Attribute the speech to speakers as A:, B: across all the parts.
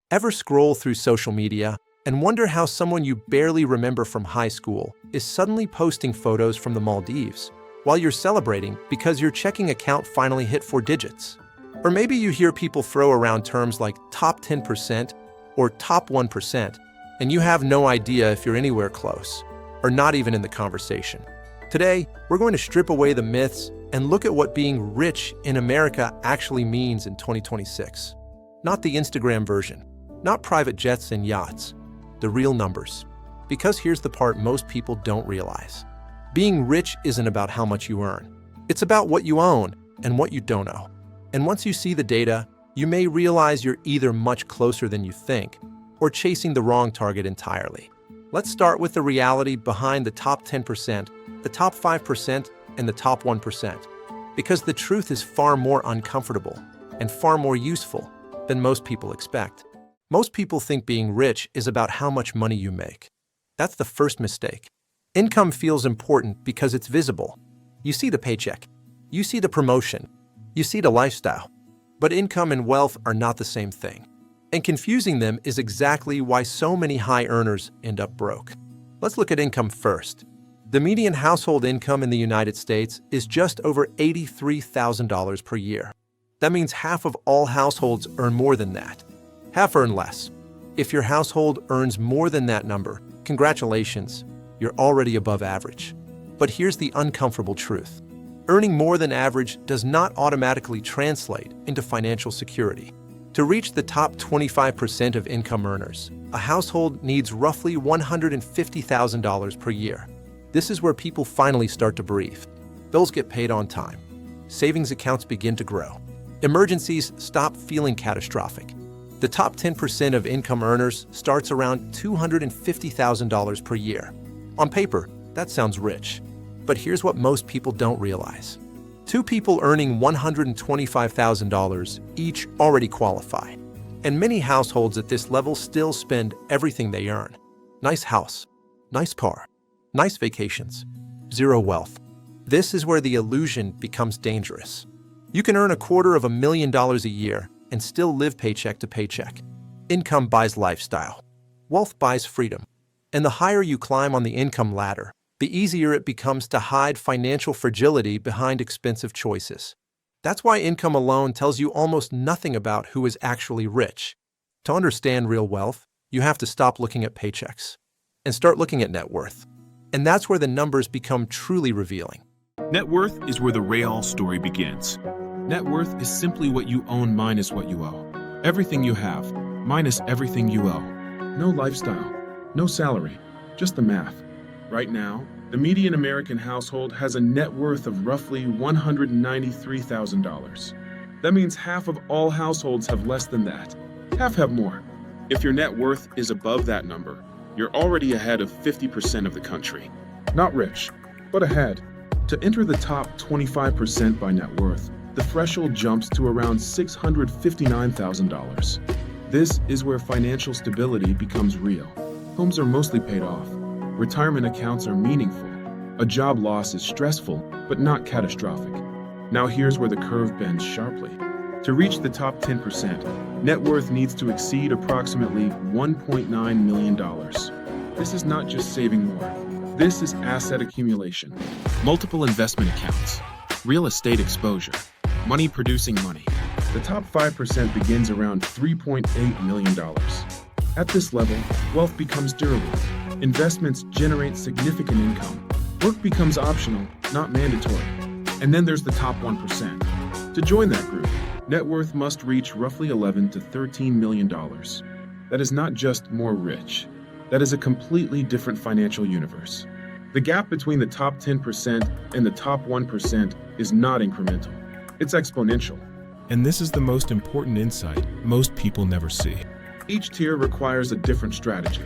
A: Ever scroll through social media and wonder how someone you barely remember from high school is suddenly posting photos from the Maldives while you're celebrating because your checking account finally hit 4 digits? Or maybe you hear people throw around terms like top 10% or top 1%, and you have no idea if you're anywhere close or not even in the conversation. Today, we're going to strip away the myths and look at what being rich in America actually means in 2026. Not the Instagram version, not private jets and yachts, the real numbers. Because here's the part most people don't realize. Being rich isn't about how much you earn. It's about what you own and what you don't own. And once you see the data, you may realize you're either much closer than you think or chasing the wrong target entirely. Let's start with the reality behind the top 10%, the top 5%, and the top 1%, because the truth is far more uncomfortable and far more useful than most people expect. Most people think being rich is about how much money you make. That's the first mistake. Income feels important because it's visible. You see the paycheck, you see the promotion, you see the lifestyle. But income and wealth are not the same thing. And confusing them is exactly why so many high earners end up broke. Let's look at income first. The median household income in the United States is just over $83,000 per year. That means half of all households earn more than that. Half earn less. If your household earns more than that number, congratulations, you're already above average. But here's the uncomfortable truth. Earning more than average does not automatically translate into financial security. To reach the top 25% of income earners, a household needs roughly $150,000 per year. This is where people finally start to breathe. Bills get paid on time. Savings accounts begin to grow. Emergencies stop feeling catastrophic. The top 10% of income earners starts around $250,000 per year. On paper, that sounds rich. But here's what most people don't realize. 2 people earning $125,000 each already qualify. And many households at this level still spend everything they earn. Nice house, nice car, nice vacations, zero wealth. This is where the illusion becomes dangerous. You can earn $250,000 a year and still live paycheck to paycheck. Income buys lifestyle. Wealth buys freedom. And the higher you climb on the income ladder, the easier it becomes to hide financial fragility behind expensive choices. That's why income alone tells you almost nothing about who is actually rich. To understand real wealth, you have to stop looking at paychecks and start looking at net worth. And that's where the numbers become truly revealing.
B: Net worth is where the real story begins. Net worth is simply what you own minus what you owe. Everything you have minus everything you owe. No lifestyle, no salary, just the math. Right now, the median American household has a net worth of roughly $193,000. That means half of all households have less than that. Half have more. If your net worth is above that number, you're already ahead of 50% of the country. Not rich, but ahead. To enter the top 25% by net worth, the threshold jumps to around $659,000. This is where financial stability becomes real. Homes are mostly paid off. Retirement accounts are meaningful. A job loss is stressful, but not catastrophic. Now here's where the curve bends sharply. To reach the top 10%, net worth needs to exceed approximately $1.9 million. This is not just saving more. This is asset accumulation. Multiple investment accounts, real estate exposure, money producing money. The top 5% begins around $3.8 million. At this level, wealth becomes durable. Investments generate significant income. Work becomes optional, not mandatory. And then there's the top 1%. To join that group, net worth must reach roughly $11 to $13 million. That is not just more rich. That is a completely different financial universe. The gap between the top 10% and the top 1% is not incremental. It's exponential.
C: And this is the most important insight most people never see.
B: Each tier requires a different strategy.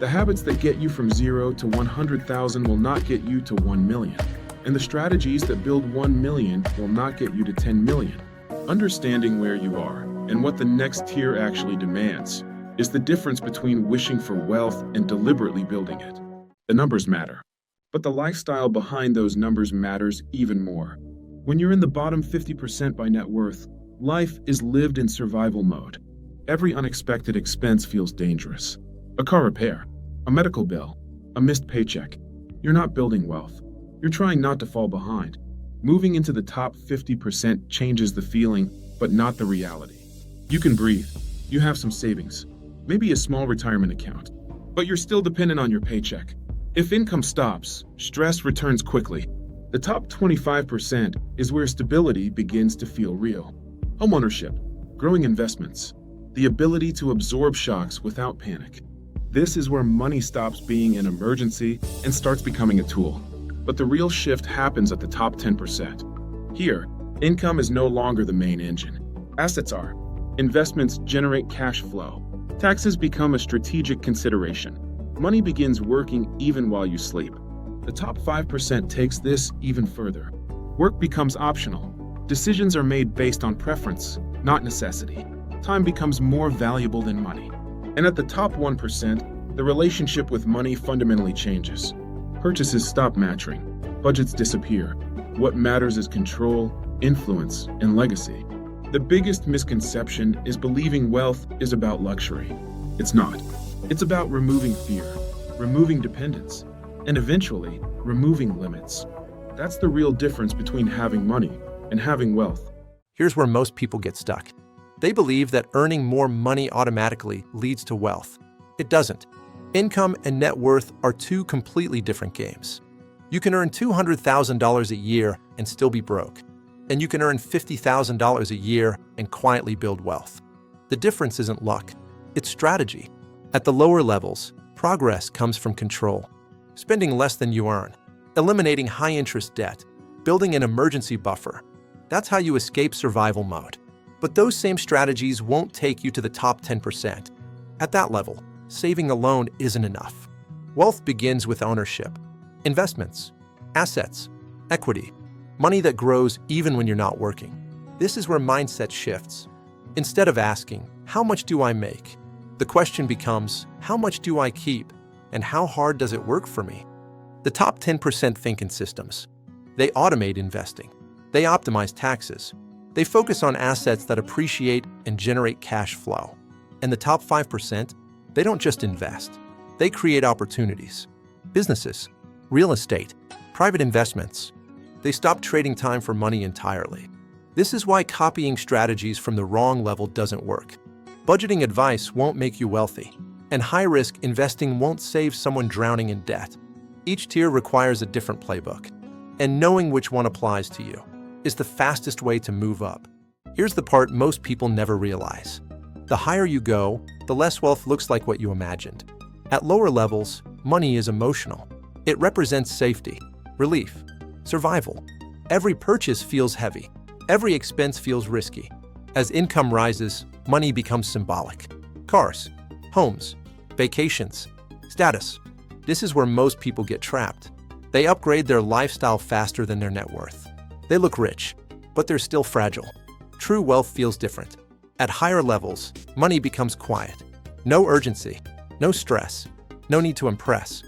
B: The habits that get you from 0 to 100,000 will not get you to 1 million. And the strategies that build 1 million will not get you to 10 million. Understanding where you are and what the next tier actually demands is the difference between wishing for wealth and deliberately building it. The numbers matter, but the lifestyle behind those numbers matters even more. When you're in the bottom 50% by net worth, life is lived in survival mode. Every unexpected expense feels dangerous. A car repair, a medical bill, a missed paycheck. You're not building wealth. You're trying not to fall behind. Moving into the top 50% changes the feeling, but not the reality. You can breathe. You have some savings, maybe a small retirement account, but you're still dependent on your paycheck. If income stops, stress returns quickly. The top 25% is where stability begins to feel real. Homeownership, growing investments, the ability to absorb shocks without panic. This is where money stops being an emergency and starts becoming a tool. But the real shift happens at the top 10%. Here, income is no longer the main engine. Assets are. Investments generate cash flow. Taxes become a strategic consideration. Money begins working even while you sleep. The top 5% takes this even further. Work becomes optional. Decisions are made based on preference, not necessity. Time becomes more valuable than money. And at the top 1%, the relationship with money fundamentally changes. Purchases stop matching. Budgets disappear. What matters is control, influence, and legacy. The biggest misconception is believing wealth is about luxury. It's not. It's about removing fear, removing dependence, and eventually, removing limits. That's the real difference between having money and having wealth.
A: Here's where most people get stuck. They believe that earning more money automatically leads to wealth. It doesn't. Income and net worth are two completely different games. You can earn $200,000 a year and still be broke. And you can earn $50,000 a year and quietly build wealth. The difference isn't luck, it's strategy. At the lower levels, progress comes from control. Spending less than you earn, eliminating high-interest debt, building an emergency buffer. That's how you escape survival mode. But those same strategies won't take you to the top 10%. At that level, saving alone isn't enough. Wealth begins with ownership. Investments, assets, equity, money that grows even when you're not working. This is where mindset shifts. Instead of asking, how much do I make? The question becomes, how much do I keep? And how hard does it work for me? The top 10% think in systems. They automate investing. They optimize taxes. They focus on assets that appreciate and generate cash flow. And the top 5%, they don't just invest. They create opportunities. Businesses, real estate, private investments. They stop trading time for money entirely. This is why copying strategies from the wrong level doesn't work. Budgeting advice won't make you wealthy, and high-risk investing won't save someone drowning in debt. Each tier requires a different playbook, and knowing which one applies to you is the fastest way to move up. Here's the part most people never realize. The higher you go, the less wealth looks like what you imagined. At lower levels, money is emotional. It represents safety, relief, survival. Every purchase feels heavy. Every expense feels risky. As income rises, money becomes symbolic. Cars, homes, vacations, status. This is where most people get trapped. They upgrade their lifestyle faster than their net worth. They look rich, but they're still fragile. True wealth feels different. At higher levels, money becomes quiet. No urgency, no stress, no need to impress.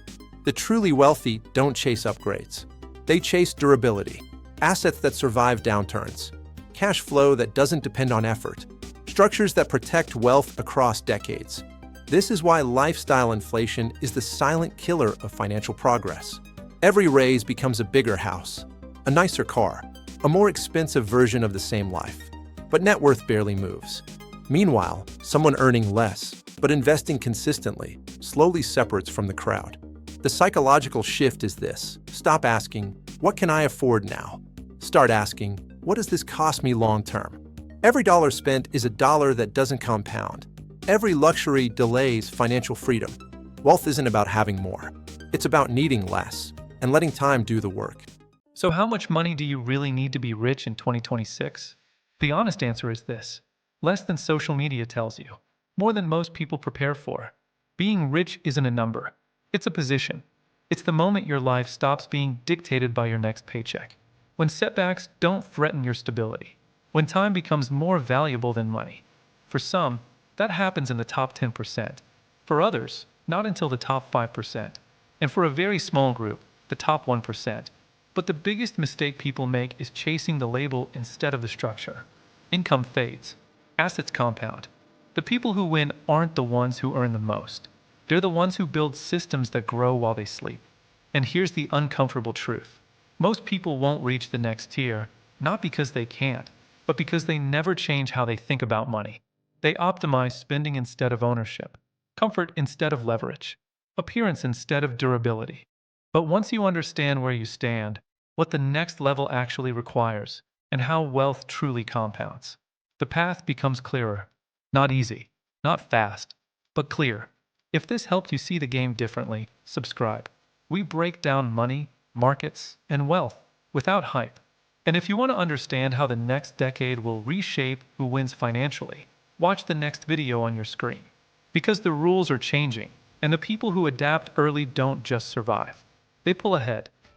A: The truly wealthy don't chase upgrades. They chase durability, assets that survive downturns, cash flow that doesn't depend on effort, structures that protect wealth across decades. This is why lifestyle inflation is the silent killer of financial progress. Every raise becomes a bigger house, a nicer car, a more expensive version of the same life. But net worth barely moves. Meanwhile, someone earning less, but investing consistently, slowly separates from the crowd. The psychological shift is this: stop asking, what can I afford now? Start asking, what does this cost me long term? Every dollar spent is a dollar that doesn't compound. Every luxury delays financial freedom. Wealth isn't about having more. It's about needing less and letting time do the work.
D: So how much money do you really need to be rich in 2026? The honest answer is this: less than social media tells you, more than most people prepare for. Being rich isn't a number. It's a position. It's the moment your life stops being dictated by your next paycheck. When setbacks don't threaten your stability. When time becomes more valuable than money. For some, that happens in the top 10%. For others, not until the top 5%. And for a very small group, the top 1%. But the biggest mistake people make is chasing the label instead of the structure. Income fades. Assets compound. The people who win aren't the ones who earn the most. They're the ones who build systems that grow while they sleep. And here's the uncomfortable truth. Most people won't reach the next tier, not because they can't, but because they never change how they think about money. They optimize spending instead of ownership, comfort instead of leverage, appearance instead of durability. But once you understand where you stand, what the next level actually requires, and how wealth truly compounds, the path becomes clearer. Not easy, not fast, but clear. If this helped you see the game differently, subscribe. We break down money, markets, and wealth without hype. And if you want to understand how the next decade will reshape who wins financially, watch the next video on your screen. Because the rules are changing, and the people who adapt early don't just survive. They pull ahead.